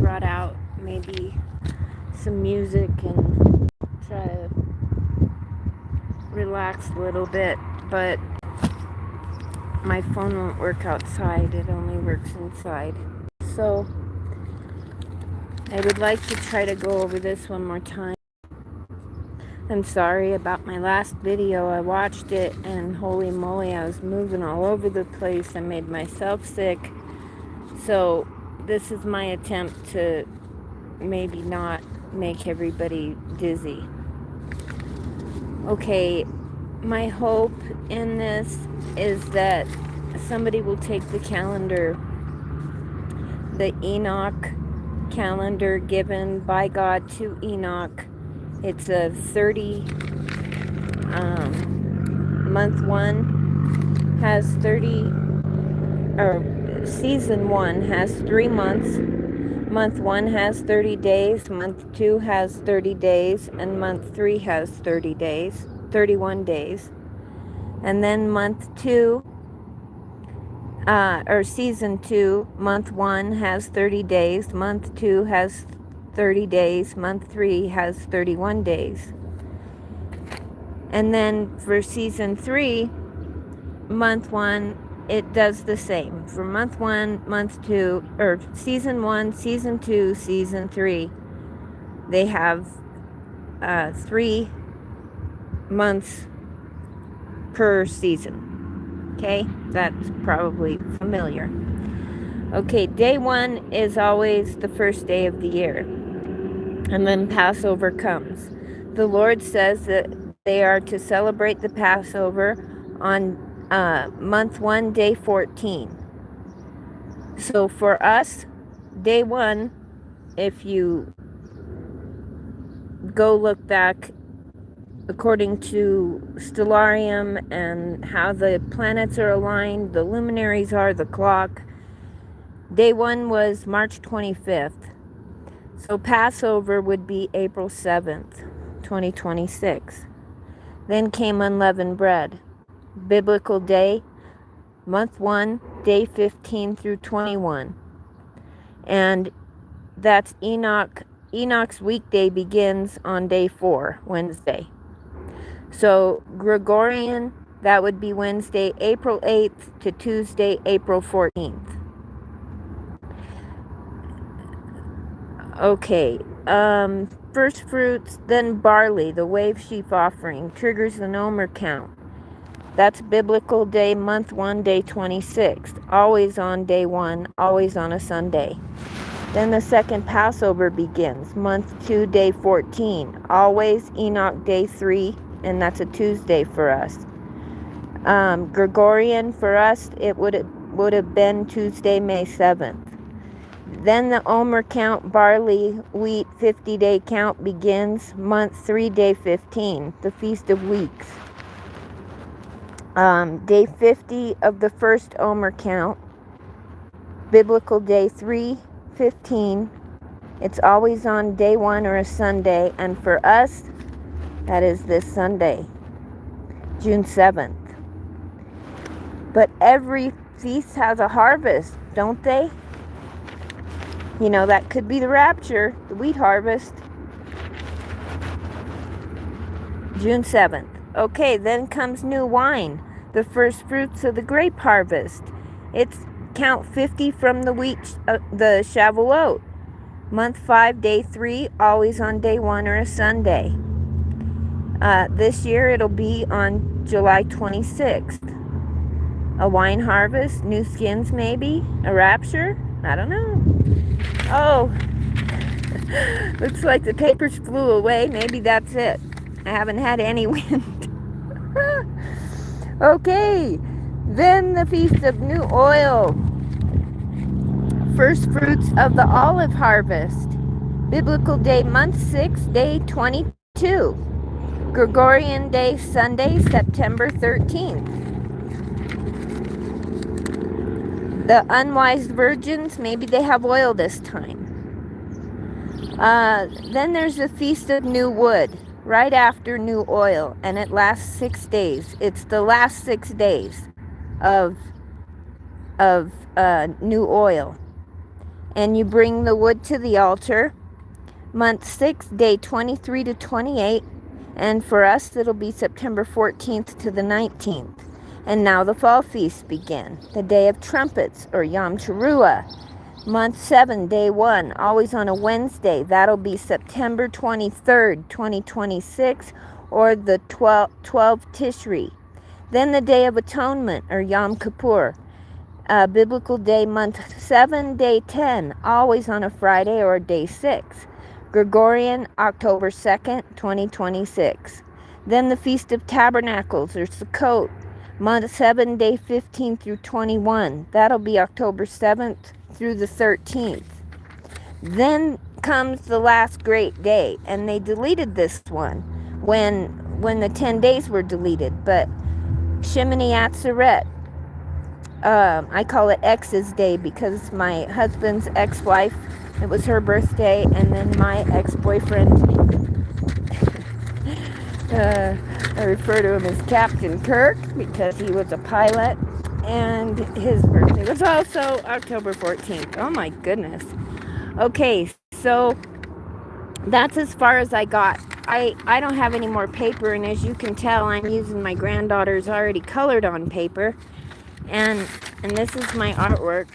brought out maybe some music and try to relax a little bit, but my phone won't work outside, it only works inside. So I would like to try to go over this one more time. I'm sorry about my last video. I watched it and holy moly, I was moving all over the place. I made myself sick. So this is my attempt to maybe not make everybody dizzy. Okay, my hope in this is that somebody will take the calendar, the Enoch calendar given by God to Enoch. It's a 30, month one has 30, or season one has 3 months. Month one has 30 days, month two has 30 days, and month three has 30 days, 31 days. And then month two, or season two, month one has 30 days, month two has 30 days, month three has 31 days. And then for season three, month one, it does the same. For month one, month two, or season one, season two, season three, they have 3 months per season. Okay, that's probably familiar. Okay, day one is always the first day of the year, and then Passover comes. The Lord says that they are to celebrate the Passover on month one, day 14. So for us, day one, if you go look back according to stellarium and how the planets are aligned, the luminaries are, the clock, day one was March 25th. So Passover would be April 7th, 2026. Then came unleavened bread. Biblical day, month 1, day 15 through 21. And that's Enoch. Enoch's weekday begins on day 4, Wednesday. So Gregorian, that would be Wednesday, April 8th to Tuesday, April 14th. Okay, first fruits, then barley, the wave sheaf offering, triggers the Omer count. That's biblical day, month 1, day 26. Always on day 1, always on a Sunday. Then the second Passover begins, month 2, day 14. Always Enoch day 3, and that's a Tuesday for us. Gregorian for us, it would have been Tuesday, May 7th. Then the Omer count, barley, wheat, 50-day count begins, month 3, day 15, the Feast of Weeks. Day 50 of the first Omer count, biblical day 3:15. It's always on day 1 or a Sunday, and for us, that is this Sunday, June 7th. But every feast has a harvest, don't they? You know, that could be the rapture, the wheat harvest. June 7th. Okay, then comes new wine, the first fruits of the grape harvest. It's count 50 from the wheat, the Shavuot. Month 5, day 3, always on day 1 or a Sunday. This year it'll be on July 26th. A wine harvest, new skins maybe, a rapture, I don't know. Oh, looks like the papers flew away. Maybe that's it. I haven't had any wind. Okay, then the Feast of New Oil. First fruits of the olive harvest. Biblical day, month 6, day 22. Gregorian day, Sunday, September 13th. The unwise virgins, maybe they have oil this time. Then there's the Feast of New Wood, right after New Oil, and it lasts 6 days. It's the last 6 days of new oil. and you bring the wood to the altar. Month 6, day 23 to 28, and for us it'll be September 14th to the 19th. And now the fall feasts begin. The Day of Trumpets, or Yom Teruah. Month 7, day 1, always on a Wednesday. That'll be September 23rd, 2026, or the 12 Tishri. Then the Day of Atonement, or Yom Kippur. Biblical day, month 7, day 10, always on a Friday or day 6. Gregorian, October 2nd, 2026. Then the Feast of Tabernacles, or Sukkot, month 7, day 15 through 21. That'll be October 7th through the 13th. Then comes the last great day, and they deleted this one when the 10 days were deleted. But Shemini Atzeret, I call it X's Day because my husband's ex-wife, it was her birthday, and then my ex-boyfriend, I refer to him as Captain Kirk because he was a pilot, and his birthday was also October 14th. Oh my goodness. Okay, so that's as far as I got. I don't have any more paper, and as you can tell, I'm using my granddaughter's already colored on paper. And this is my artwork.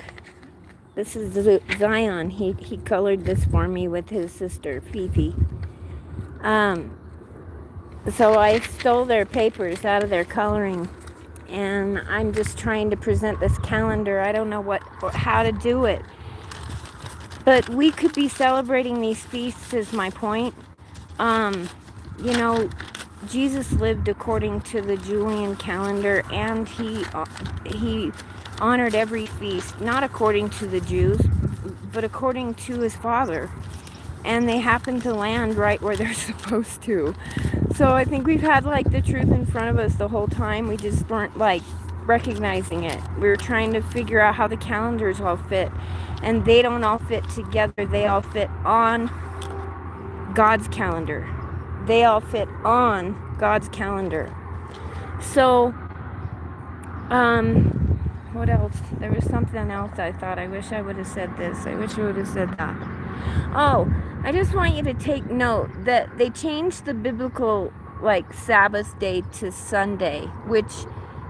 This is Zion. He colored this for me with his sister, Fifi. So I stole their papers out of their coloring, and I'm just trying to present this calendar. I don't know how to do it. But we could be celebrating these feasts is my point. You know, Jesus lived according to the Julian calendar, and he honored every feast, not according to the Jews, but according to his Father. And they happened to land right where they're supposed to. So I think we've had like the truth in front of us the whole time. We just weren't like recognizing it. We were trying to figure out how the calendars all fit. And they don't all fit together. They all fit on God's calendar. They all fit on God's calendar. So, what else? There was something else I thought. I wish I would have said this. I wish I would have said that. Oh, I just want you to take note that they changed the biblical, like, Sabbath day to Sunday, which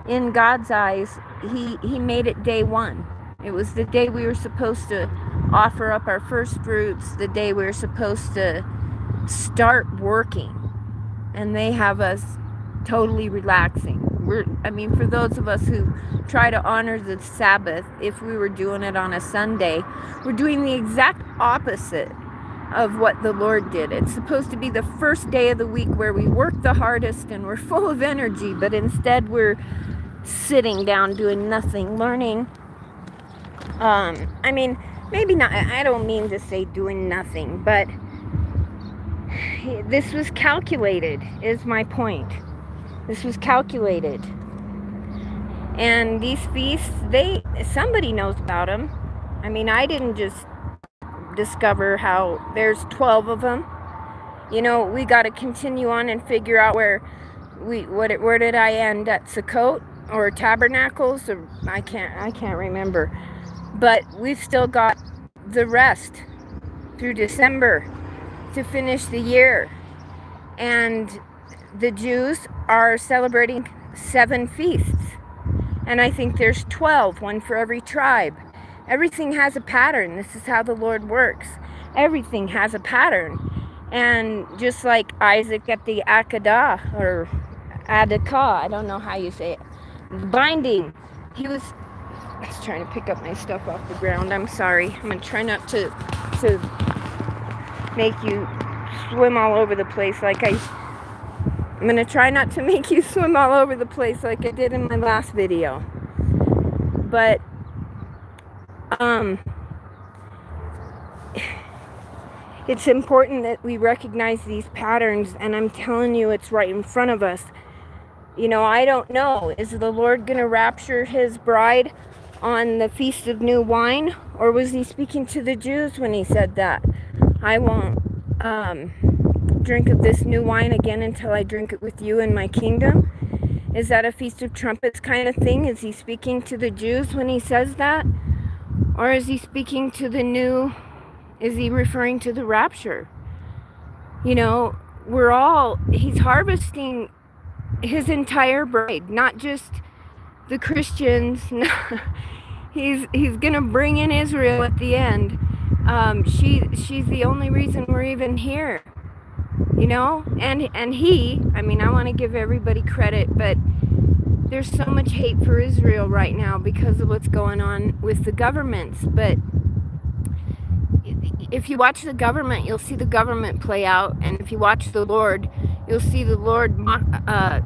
in God's eyes, he made it day 1. It was the day we were supposed to offer up our first fruits, the day we were supposed to start working, and they have us totally relaxing. For those of us who try to honor the Sabbath, if we were doing it on a Sunday, we're doing the exact opposite of what the Lord did. It's supposed to be the first day of the week where we work the hardest and we're full of energy, but instead we're sitting down doing nothing, learning. Maybe not, I don't mean to say doing nothing, but this was calculated, is my point. This was calculated. And these feasts, somebody knows about them. I didn't just discover how there's 12 of them. We got to continue on and figure out where did I end at? Sukkot or Tabernacles? Or I can't remember. But we've still got the rest through December to finish the year. And the Jews are celebrating 7 feasts. And I think there's 12, one for every tribe. Everything has a pattern. This is how the Lord works. Everything has a pattern. And just like Isaac at the Akedah, or Adakah, I don't know how you say it, binding, I was trying to pick up my stuff off the ground. I'm sorry. I'm going to try not to make you swim all over the place I'm going to try not to make you swim all over the place like I did in my last video. But, it's important that we recognize these patterns, and I'm telling you, it's right in front of us. I don't know. Is the Lord going to rapture his bride on the Feast of New Wine? Or was he speaking to the Jews when he said that? I won't drink of this new wine again until I drink it with you in my kingdom. Is that a Feast of Trumpets kind of thing? Is he speaking to the Jews when he says that? Or is he speaking to the new? Is he referring to the rapture? You know, he's harvesting his entire bride, not just the Christians. He's gonna bring in Israel at the end. She's the only reason we're even here, you know. And I mean, I want to give everybody credit, but there's so much hate for Israel right now because of what's going on with the governments. But if you watch the government, you'll see the government play out, and if you watch the Lord, you'll see the Lord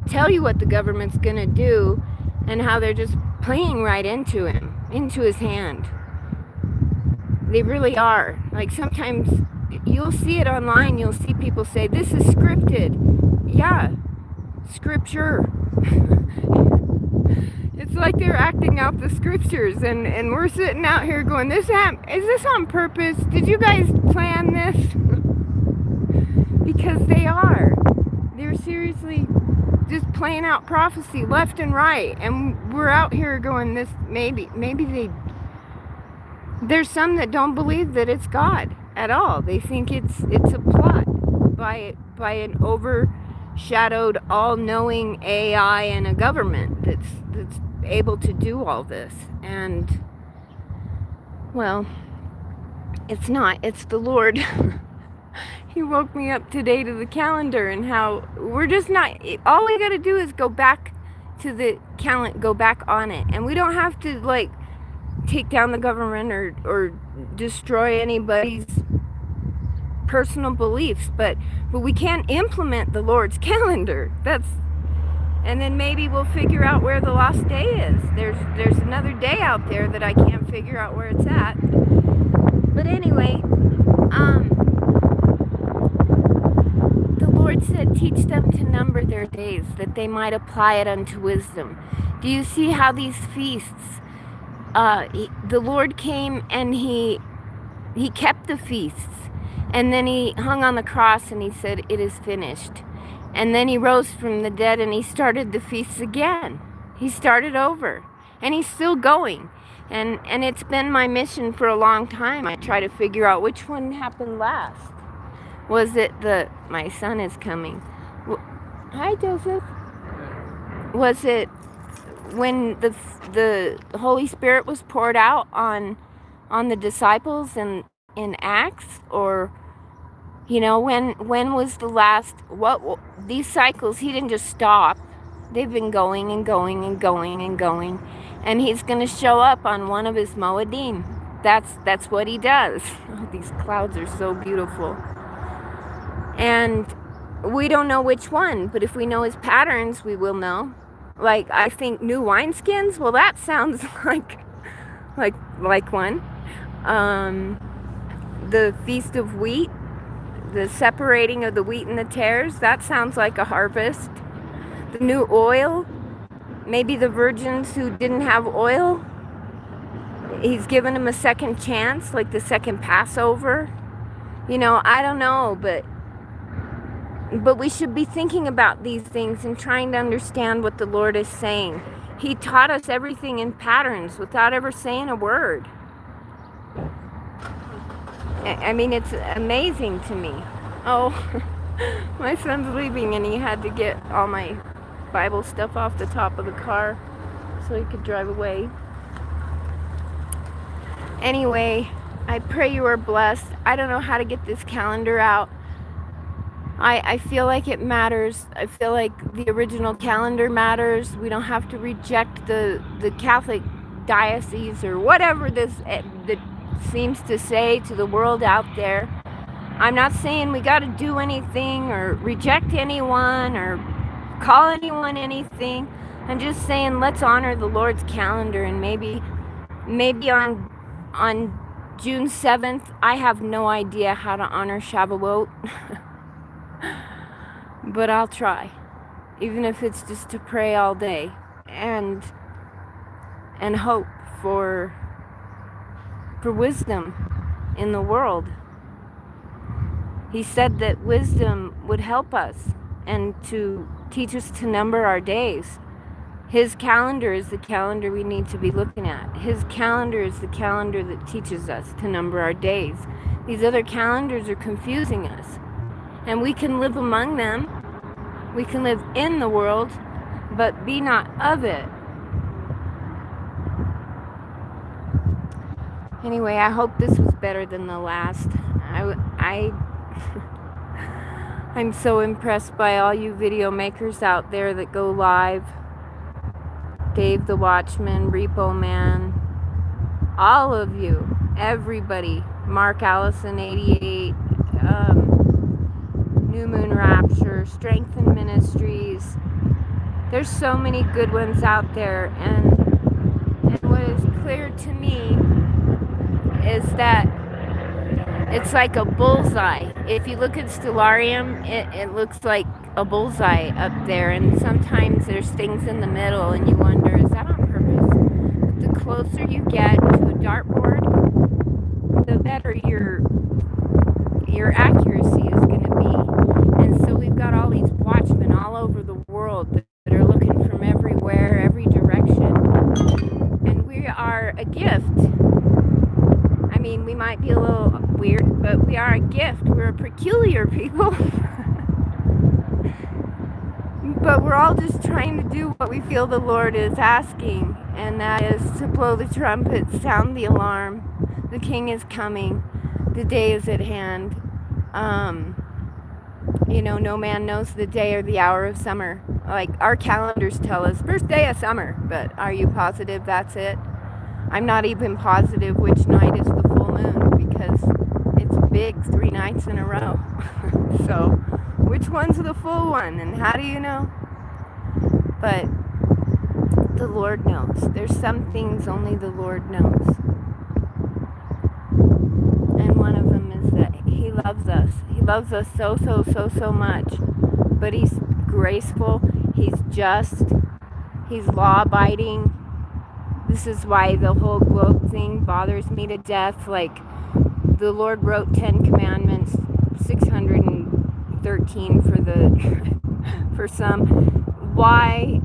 tell you what the government's gonna do, and how they're just playing right into him, into his hand. They really are. Like, sometimes you'll see it online, you'll see people say, this is scripted. Yeah, scripture. It's like they're acting out the scriptures, and we're sitting out here going, is this on purpose? Did you guys plan this? Because they are. They're seriously just playing out prophecy left and right, and we're out here going, this maybe there's some that don't believe that it's God at all. They think it's a plot by an overshadowed, all-knowing AI and a government that's able to do all this. And, well, it's not. It's the Lord. He woke me up today to the calendar, and how we're just not, all we got to do is go back to the calendar, go back on it, and we don't have to, like, take down the government or destroy anybody's personal beliefs, but we can't implement the Lord's calendar. And then maybe we'll figure out where the lost day is. There's another day out there that I can't figure out where it's at. But anyway, the Lord said, teach them to number their days, that they might apply it unto wisdom. Do you see how these feasts, the Lord came and he kept the feasts, and then he hung on the cross and he said, it is finished. And then he rose from the dead and he started the feasts again. He started over, and he's still going. And it's been my mission for a long time. I try to figure out which one happened last. Was it my son is coming. Hi, Joseph. Was it when the Holy Spirit was poured out on the disciples in Acts? Or, you know, when was the last, these cycles, he didn't just stop. They've been going and going and going and going. And he's going to show up on one of his Moedim. That's what he does. Oh, these clouds are so beautiful. And we don't know which one, but if we know his patterns, we will know. Like, I think new wineskins, well, that sounds like one. The Feast of Wheat, the separating of the wheat and the tares, that sounds like a harvest. The new oil, maybe the virgins who didn't have oil, he's given them a second chance, like the second Passover. You know, I don't know, but we should be thinking about these things and trying to understand what the Lord is saying. He taught us everything in patterns without ever saying a word. I mean, it's amazing to me. Oh, my son's leaving and he had to get all my Bible stuff off the top of the car so he could drive away. Anyway, I pray you are blessed. I don't know how to get this calendar out. I feel like it matters. I feel like the original calendar matters. We don't have to reject the Catholic diocese or whatever this that seems to say to the world out there. I'm not saying we got to do anything or reject anyone or call anyone anything. I'm just saying let's honor the Lord's calendar, and maybe on June 7th, I have no idea how to honor Shavuot. But I'll try, even if it's just to pray all day and hope for wisdom in the world. He said that wisdom would help us and to teach us to number our days. His calendar is the calendar we need to be looking at. His calendar is the calendar that teaches us to number our days. These other calendars are confusing us. And we can live among them. We can live in the world, but be not of it. Anyway, I hope this was better than the last. I'm so impressed by all you video makers out there that go live. Dave the Watchman, Repo Man, all of you, everybody. Mark Allison 88, New Moon Rapture, Strengthen Ministries. There's so many good ones out there, and what is clear to me is that it's like a bullseye. If you look at Stellarium, it looks like a bullseye up there, and sometimes there's things in the middle and you wonder, is that on purpose? But the closer you get to a dartboard, the better your accuracy is going to be. And so we've got all these watchmen all over the world that are looking from everywhere, every direction, and we are a gift. I mean, we might be a little weird, but we are a gift. We're a peculiar people. But we're all just trying to do what we feel the Lord is asking, and that is to blow the trumpet, sound the alarm. The King is coming. The day is at hand. No man knows the day or the hour of summer. Like, our calendars tell us first day of summer, but are you positive that's it? I'm not even positive which night is the full moon, because it's big 3 nights in a row. So which one's the full one, and how do you know? But the Lord knows. There's some things only the Lord knows. And one of them is that He loves us. He loves us so much. But He's graceful. He's just. He's law-abiding. This is why the whole globe thing bothers me to death. Like, the Lord wrote 10 commandments, 613 for some. Why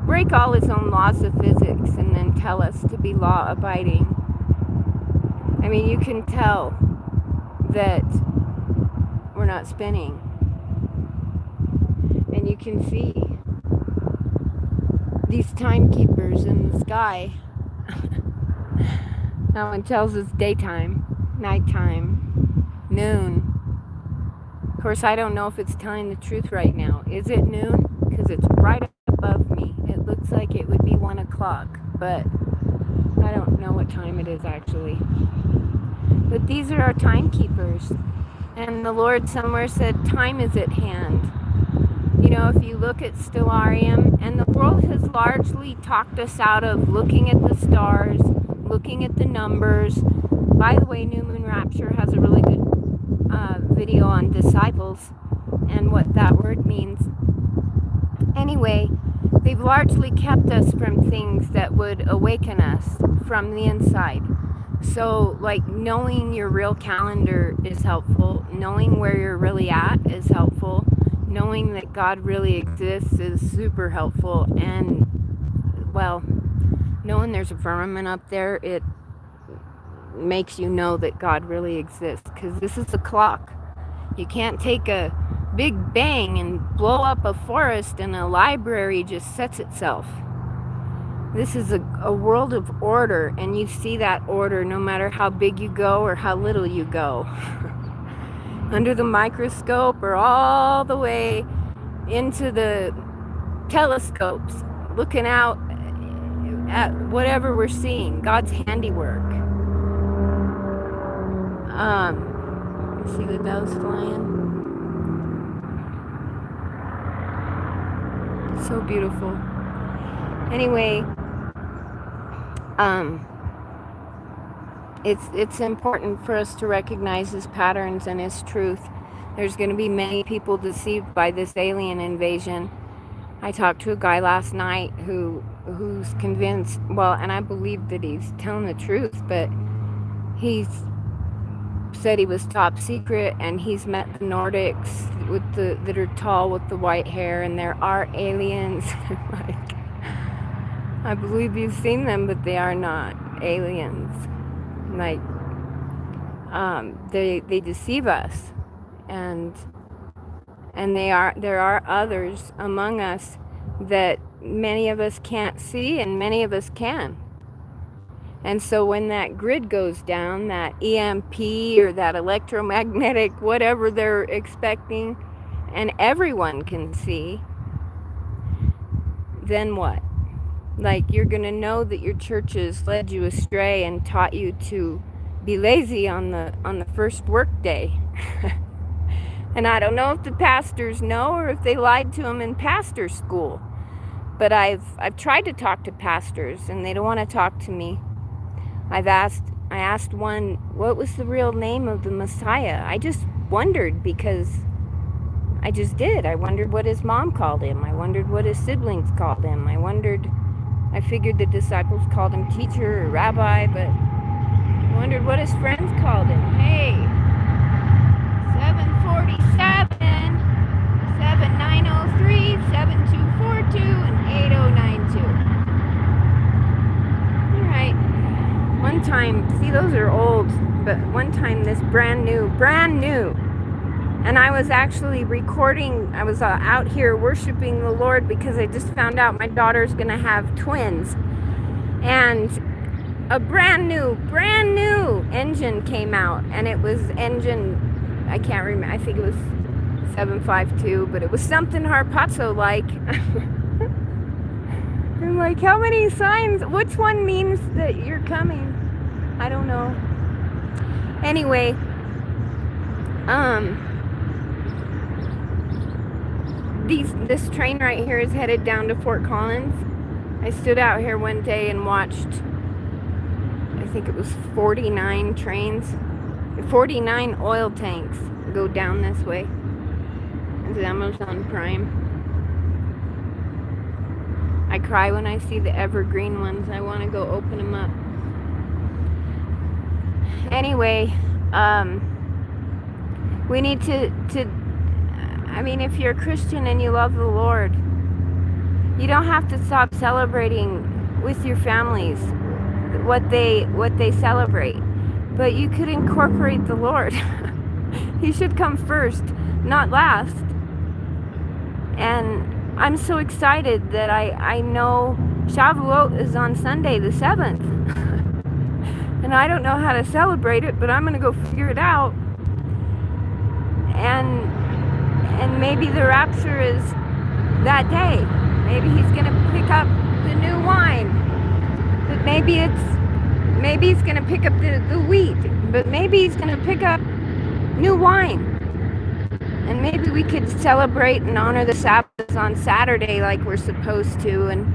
break all His own laws of physics and then tell us to be law-abiding? I mean, you can tell that we're not spinning. And you can see these timekeepers in the sky. That one tells us daytime, nighttime, noon. Of course, I don't know if it's telling the truth right now. Is it noon? Because it's right above me. It looks like it would be 1 o'clock, but I don't know what time it is actually. But these are our timekeepers. And the Lord somewhere said, time is at hand. If you look at Stellarium, and the world has largely talked us out of looking at the stars, looking at the numbers. By the way, New Moon Rapture has a really good video on disciples and what that word means. Anyway, they've largely kept us from things that would awaken us from the inside. So, like, knowing your real calendar is helpful. Knowing where you're really at is helpful. Knowing that God really exists is super helpful. And, well, knowing there's a firmament up there, it makes you know that God really exists. Because this is a clock. You can't take a big bang and blow up a forest, and a library just sets itself. This is a world of order, and you see that order no matter how big you go or how little you go. Under the microscope or all the way into the telescopes, looking out at whatever we're seeing, God's handiwork. See the doves flying? It's so beautiful. Anyway, it's important for us to recognize His patterns and His truth. There's going to be many people deceived by this alien invasion. I talked to a guy last night who's convinced, well, and I believe that he's telling the truth, but he's said he was top secret, and he's met the Nordics that are tall with the white hair, and there are aliens. Like, I believe you've seen them, but they are not aliens. Like, they deceive us, and there are others among us that many of us can't see and many of us can. And so when that grid goes down, that EMP or that electromagnetic whatever they're expecting, and everyone can see, then what? Like, you're gonna know that your churches led you astray and taught you to be lazy on the first work day. And I don't know if the pastors know or if they lied to them in pastor school. But I've tried to talk to pastors and they don't want to talk to me. I asked one, what was the real name of the Messiah? I just wondered, because I just did. I wondered what his mom called him. I wondered what his siblings called him. I figured the disciples called him teacher or rabbi, but I wondered what his friends called him. Hey, 747, 7903, 7242, and 8092. All right. One time, see, those are old, but one time this brand new, and I was actually recording. I was out here worshiping the Lord because I just found out my daughter's gonna have twins, and a brand new engine came out, and it was engine, I can't remember, I think it was 752, but it was something Harpazo like. I'm like, how many signs? Which one means that you're coming? I don't know. Anyway, this train right here is headed down to Fort Collins. I stood out here one day and watched, I think it was 49 trains, 49 oil tanks go down this way. It's Amazon Prime. I cry when I see the evergreen ones. I want to go open them up. Anyway, we need to I mean, if you're a Christian and you love the Lord, you don't have to stop celebrating with your families what they celebrate. But you could incorporate the Lord. He should come first, not last. And I'm so excited that I know Shavuot is on Sunday the 7th. And I don't know how to celebrate it, but I'm going to go figure it out. And maybe the rapture is that day. Maybe he's going to pick up the new wine. But maybe he's going to pick up the wheat. But maybe he's going to pick up new wine. And maybe we could celebrate and honor the Sabbath on Saturday like we're supposed to, and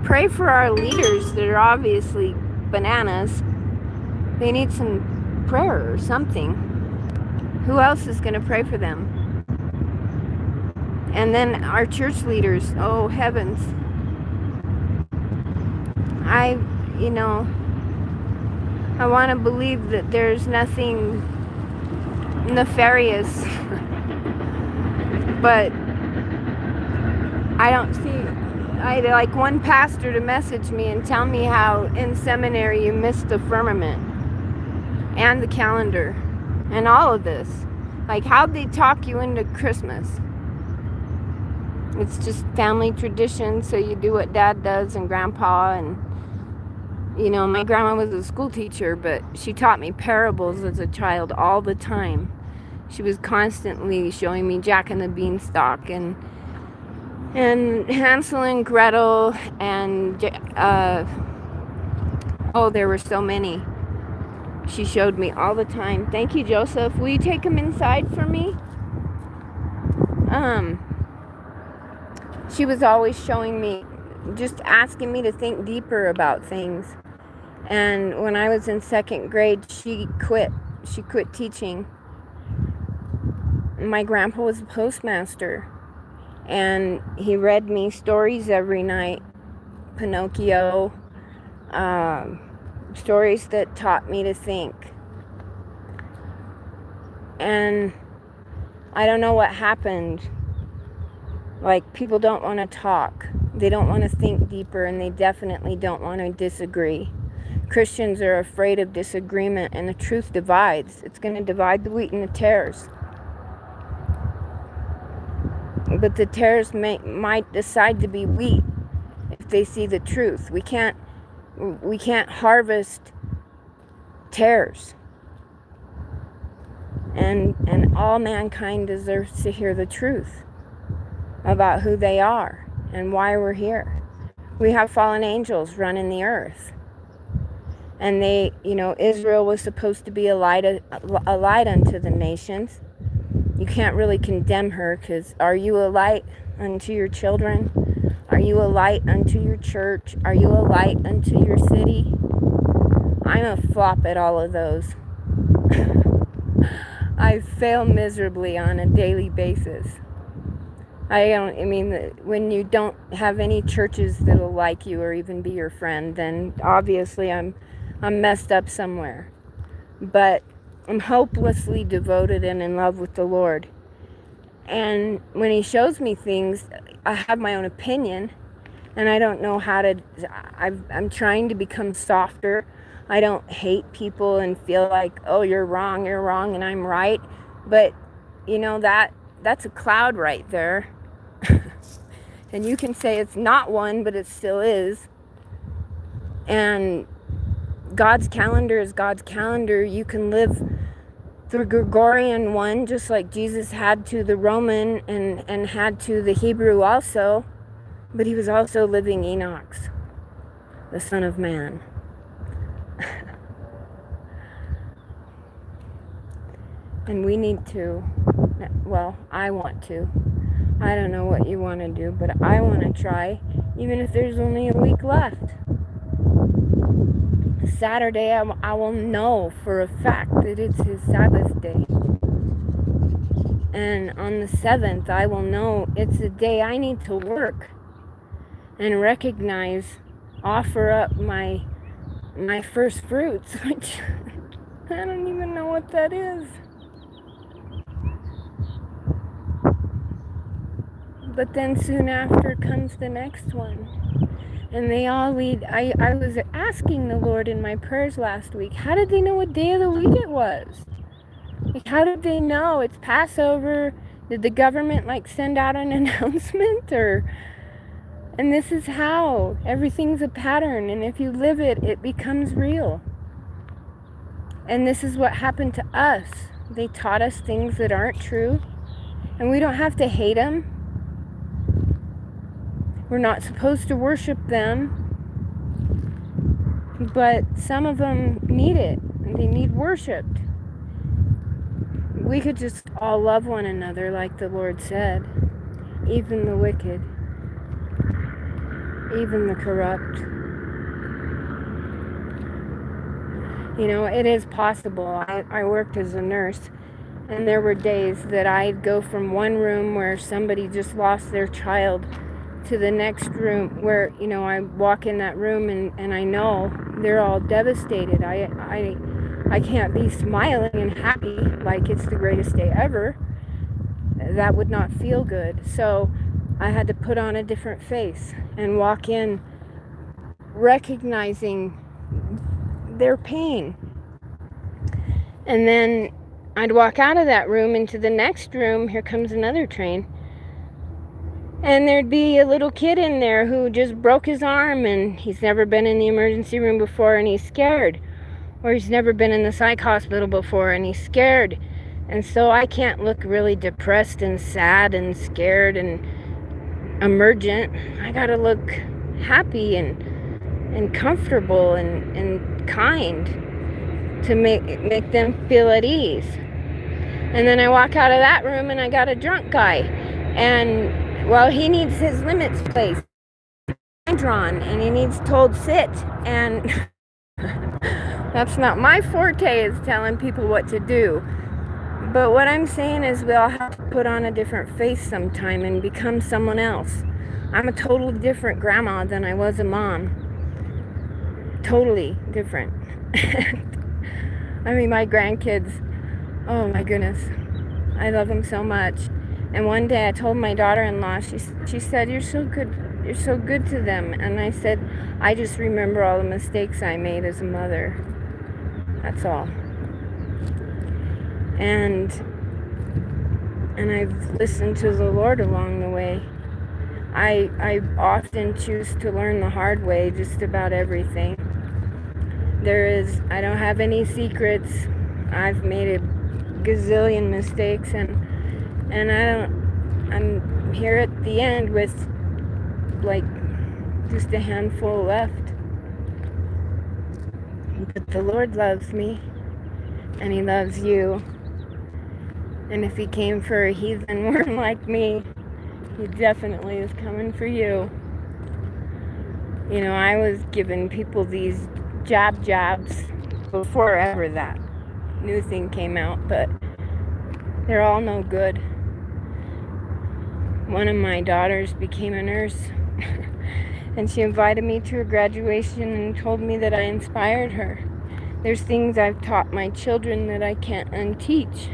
pray for our leaders that are obviously bananas. They need some prayer or something. Who else is going to pray for them? And then our church leaders, oh heavens. I want to believe that there's nothing nefarious, but I don't see. I'd like one pastor to message me and tell me how in seminary you missed the firmament and the calendar and all of this. Like, how'd they talk you into Christmas? It's just family tradition, so you do what dad does and grandpa. And my grandma was a school teacher, but she taught me parables as a child all the time. She was constantly showing me Jack and the Beanstalk and Hansel and Gretel and there were so many. She showed me all the time. Thank you, Joseph. Will you take him inside for me? She was always showing me, just asking me to think deeper about things. And when I was in second grade, she quit teaching. My grandpa was a postmaster, and he read me stories every night. Pinocchio, stories that taught me to think. And I don't know what happened. Like, people don't want to talk. They don't want to think deeper, and they definitely don't want to disagree. Christians are afraid of disagreement, and the truth divides. It's going to divide the wheat and the tares. But the tares might decide to be wheat if they see the truth. We can't harvest tares. And all mankind deserves to hear the truth about who they are and why we're here. We have fallen angels running the earth. And they, Israel was supposed to be a light unto the nations. You can't really condemn her, because are you a light unto your children? Are you a light unto your church? Are you a light unto your city? I'm a flop at all of those. I fail miserably on a daily basis. When you don't have any churches that'll like you or even be your friend, then obviously I'm messed up somewhere. But I'm hopelessly devoted and in love with the Lord. And when he shows me things, I have my own opinion, and I don't know how to. I'm trying to become softer. I don't hate people and feel like, oh, you're wrong, and I'm right. But, that's a cloud right there. And you can say it's not one, but it still is. And God's calendar is God's calendar. You can live the Gregorian one, just like Jesus had to the Roman and had to the Hebrew also. But he was also living Enoch's, the Son of Man. And we need to, I want to. I don't know what you want to do, but I want to try, even if there's only a week left. Saturday, I will know for a fact that it's his Sabbath day. And on the 7th, I will know it's a day I need to work and recognize, offer up my first fruits, which I don't even know what that is. But then soon after comes the next one. And they all lead. I was asking the Lord in my prayers last week, how did they know what day of the week it was? Like, how did they know? It's Passover. Did the government send out an announcement? And this is how. Everything's a pattern. And if you live it, it becomes real. And this is what happened to us. They taught us things that aren't true. And we don't have to hate them. We're not supposed to worship them, but some of them need it, and they need worshiped. We could just all love one another like the Lord said, even the wicked, even the corrupt. It is possible. I worked as a nurse, and there were days that I'd go from one room where somebody just lost their child to the next room where, I walk in that room and I know they're all devastated. I can't be smiling and happy like it's the greatest day ever. That would not feel good. So I had to put on a different face and walk in recognizing their pain. And then I'd walk out of that room into the next room. Here comes another train. And there'd be a little kid in there who just broke his arm, and he's never been in the emergency room before, and he's scared. Or he's never been in the psych hospital before, and he's scared. And so I can't look really depressed and sad and scared and emergent. I gotta look happy and comfortable and kind to make them feel at ease. And then I walk out of that room and I got a drunk guy. And he needs his limits placed, drawn, and he needs told sit, and that's not my forte, is telling people what to do. But what I'm saying is we all have to put on a different face sometime and become someone else. I'm a totally different grandma than I was a mom. Totally different. My grandkids, oh my goodness, I love them so much. And one day I told my daughter-in-law, she said, you're so good you're so good to them. And I said, I just remember all the mistakes I made as a mother. That's all. And I've listened to the Lord along the way. I often choose to learn the hard way, just about everything. I don't have any secrets. I've made a gazillion mistakes, and I'm here at the end with like just a handful left. But the Lord loves me, and He loves you. And if He came for a heathen worm like me, He definitely is coming for you. You know, I was giving people these jabs before ever that new thing came out, but they're all no good. One of my daughters became a nurse, and she invited me to her graduation and told me that I inspired her. There's things I've taught my children that I can't unteach.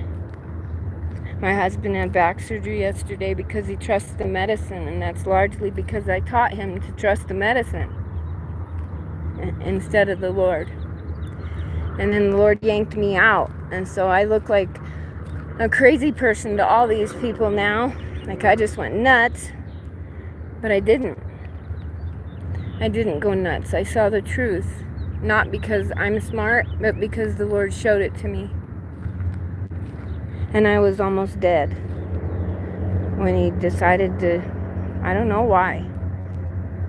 My husband had back surgery yesterday because he trusts the medicine, and that's largely because I taught him to trust the medicine instead of the Lord. And then the Lord yanked me out, and so I look like a crazy person to all these people now. Like I just went nuts, but I didn't. I didn't go nuts. I saw the truth, not because I'm smart, but because the Lord showed it to me. And I was almost dead when He decided to, I don't know why.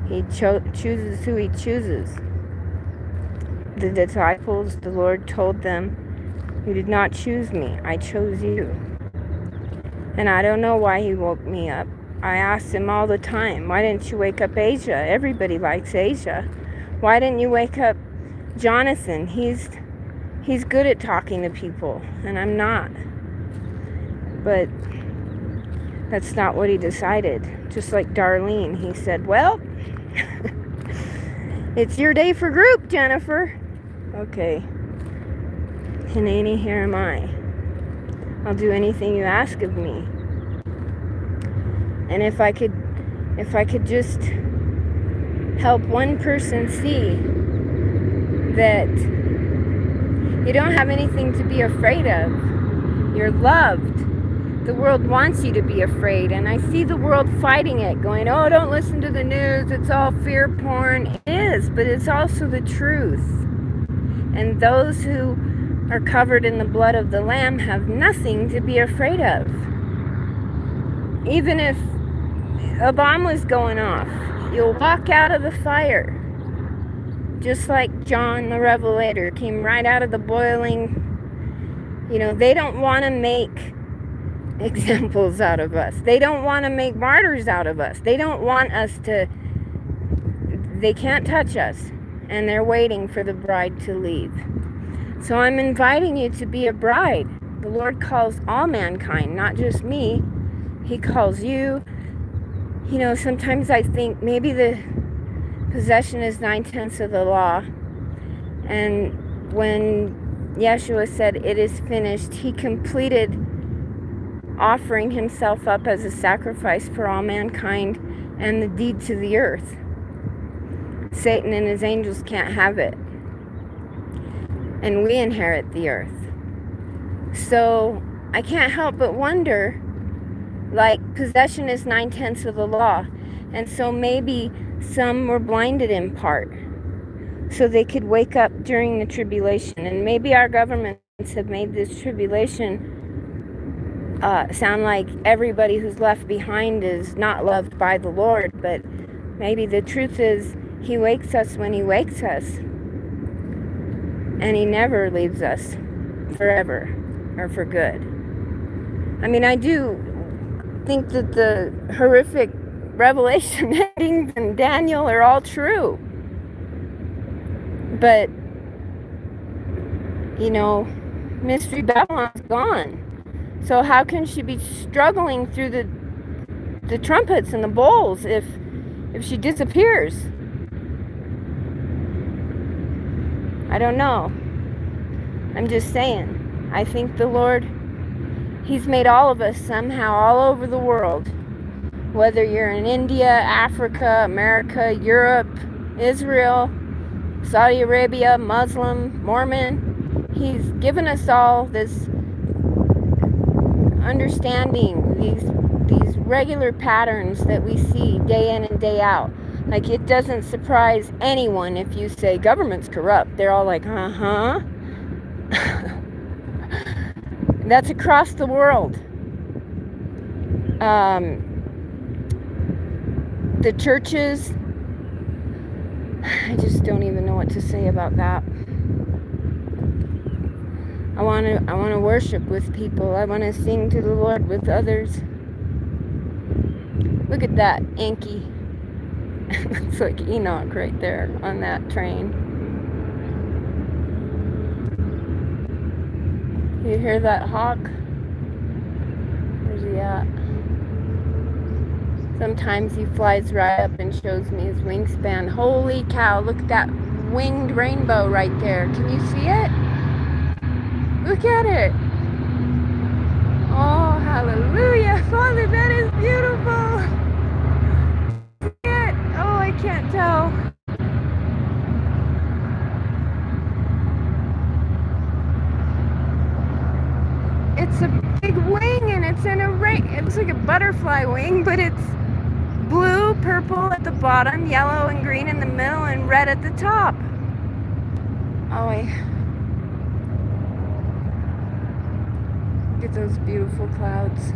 He chooses who He chooses. The disciples, the Lord told them, "You did not choose me, I chose you." And I don't know why He woke me up. I asked Him all the time, why didn't you wake up Asia? Everybody likes Asia. Why didn't you wake up Jonathan? He's good at talking to people, and I'm not. But that's not what He decided. Just like Darlene, He said, well, it's your day for group, Jennifer. Okay. Hineni, here am I. I'll do anything you ask of me. And if I could just help one person see that you don't have anything to be afraid of. You're loved. The world wants you to be afraid, and I see the world fighting it, going, oh, don't listen to the news, it's all fear porn. It is, but it's also the truth. And those who are covered in the blood of the Lamb have nothing to be afraid of. Even if a bomb was going off, you'll walk out of the fire. Just like John the Revelator came right out of the boiling. You know, they don't want to make examples out of us. They don't want to make martyrs out of us. They don't want us to, they can't touch us. And they're waiting for the bride to leave. So I'm inviting you to be a bride. The Lord calls all mankind, not just me. He calls you. You know, sometimes I think maybe the possession is 9/10 of the law. And when Yeshua said, it is finished, He completed offering Himself up as a sacrifice for all mankind and the deed to the earth. Satan and his angels can't have it. And we inherit the earth. So I can't help but wonder, like, possession is 9/10 of the law. And so maybe some were blinded in part so they could wake up during the tribulation. And maybe our governments have made this tribulation sound like everybody who's left behind is not loved by the Lord. But maybe the truth is He wakes us when He wakes us. And He never leaves us forever or for good. I mean, I do think that the horrific Revelation endings in Daniel are all true. But, you know, Mystery Babylon's gone. So how can she be struggling through the trumpets and the bowls if she disappears? I don't know. I'm just saying. I think the Lord, He's made all of us somehow all over the world. Whether you're in India, Africa, America, Europe, Israel, Saudi Arabia, Muslim, Mormon, he's given us all this understanding, these regular patterns that we see day in and day out. Like, it doesn't surprise anyone if you say government's corrupt. They're all like, uh-huh. That's across the world. The churches, I just don't even know what to say about that. I want to worship with people. I want to sing to the Lord with others. Look at that Yankee. It's like Enoch right there on that train. You hear that hawk? Where's he at? Sometimes he flies right up and shows me his wingspan. Holy cow, look at that winged rainbow right there. Can you see it? Look at it. Oh, hallelujah. Father, that is beautiful. See it? Oh, I can't tell. It's a big wing and it's in a rain. It looks like a butterfly wing, but it's blue, purple at the bottom, yellow and green in the middle, and red at the top. Oh, look at those beautiful clouds.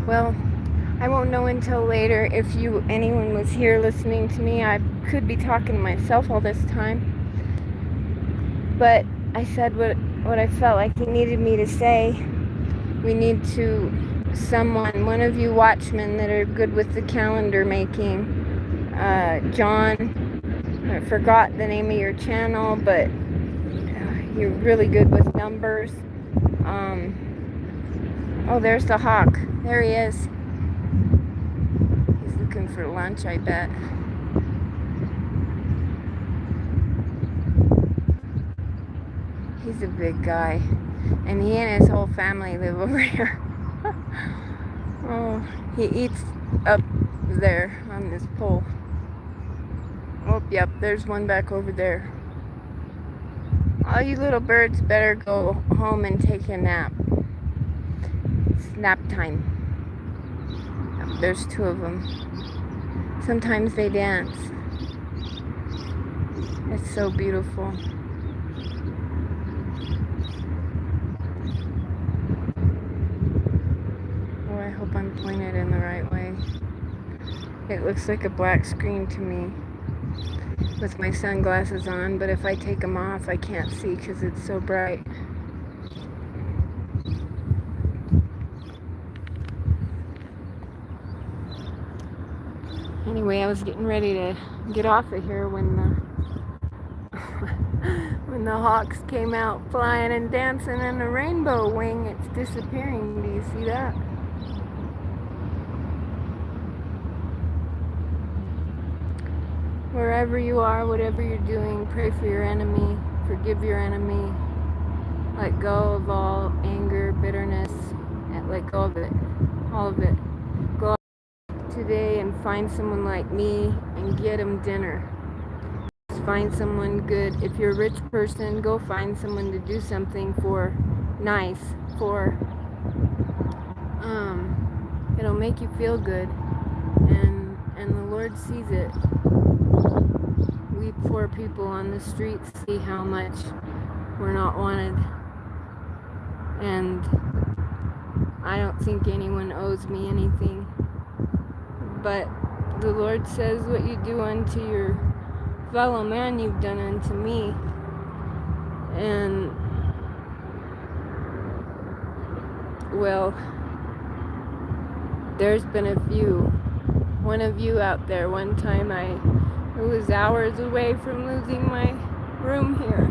Well, I won't know until later if anyone was here listening to me. I could be talking to myself all this time. But I said what I felt like he needed me to say. We need to, one of you watchmen that are good with the calendar making, John, I forgot the name of your channel, but you're really good with numbers. Oh, there's the hawk. There he is. He's looking for lunch, I bet. He's a big guy. And he and his whole family live over here. Oh, he eats up there on this pole. Oh, yep, there's one back over there. All you little birds better go home and take a nap. It's nap time. There's two of them. Sometimes they dance. It's so beautiful. Oh, I hope I'm pointed in the right way. It looks like a black screen to me with my sunglasses on, but if I take them off, I can't see because it's so bright. Anyway, I was getting ready to get off of here when the hawks came out flying and dancing in the rainbow wing. It's disappearing. Do you see that? Wherever you are, whatever you're doing, pray for your enemy, forgive your enemy, let go of all anger, bitterness, and let go of it, all of it. Go out today and find someone like me and get them dinner. Just find someone good. If you're a rich person, go find someone to do something for, nice, for. It'll make you feel good, and the Lord sees it. We poor people on the streets see how much we're not wanted, and I don't think anyone owes me anything, but the Lord says, what you do unto your fellow man, you've done unto me. And well, there's been a few. One of you out there, one time I was hours away from losing my room here,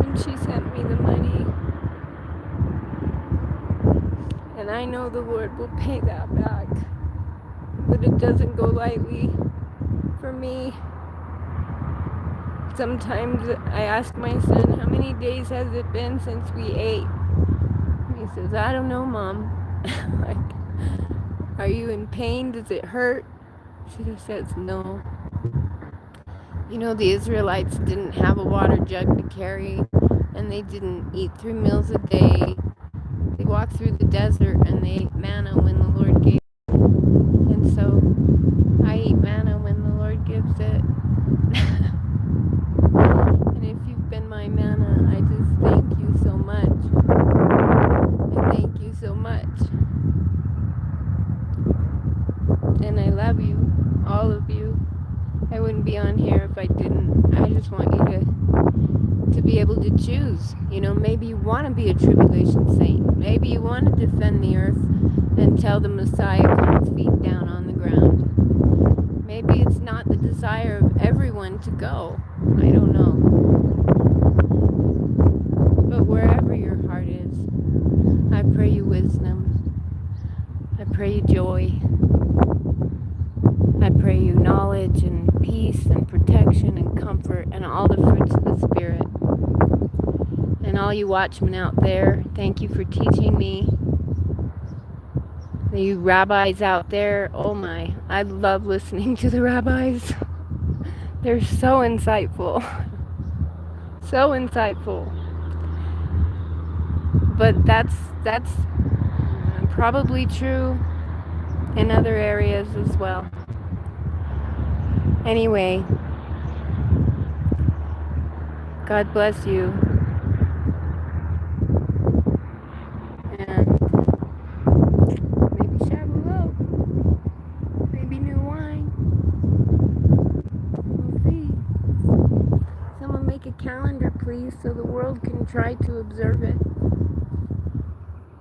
and she sent me the money, and I know the Lord will pay that back, but it doesn't go lightly for me. sometimes I ask my son, how many days has it been since we ate? He says, I don't know, Mom. Like, are you in pain? Does it hurt? She says, no. You know, the Israelites didn't have a water jug to carry, and they didn't eat 3 meals a day. They walked through the desert and they ate manna when the Lord gave it. And so I eat manna when the Lord gives it. And if you've been my manna, I just thank you so much. I thank you so much. And I love you, all of you. I wouldn't be on here if I didn't. I just want you to be able to choose. You know, maybe you want to be a tribulation saint. Maybe you want to defend the earth until the Messiah comes feet down on the ground. Maybe it's not the desire of everyone to go. I don't know. But wherever your heart is, I pray you wisdom. I pray you joy. I pray you knowledge and peace and protection and comfort and all the fruits of the Spirit. And all you watchmen out there, thank you for teaching me. You rabbis out there, oh my, I love listening to the rabbis. They're so insightful. So insightful. But that's probably true in other areas as well. Anyway, God bless you. And maybe Shavuot. Maybe new wine. We'll see. Someone make a calendar, please, so the world can try to observe it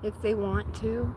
if they want to.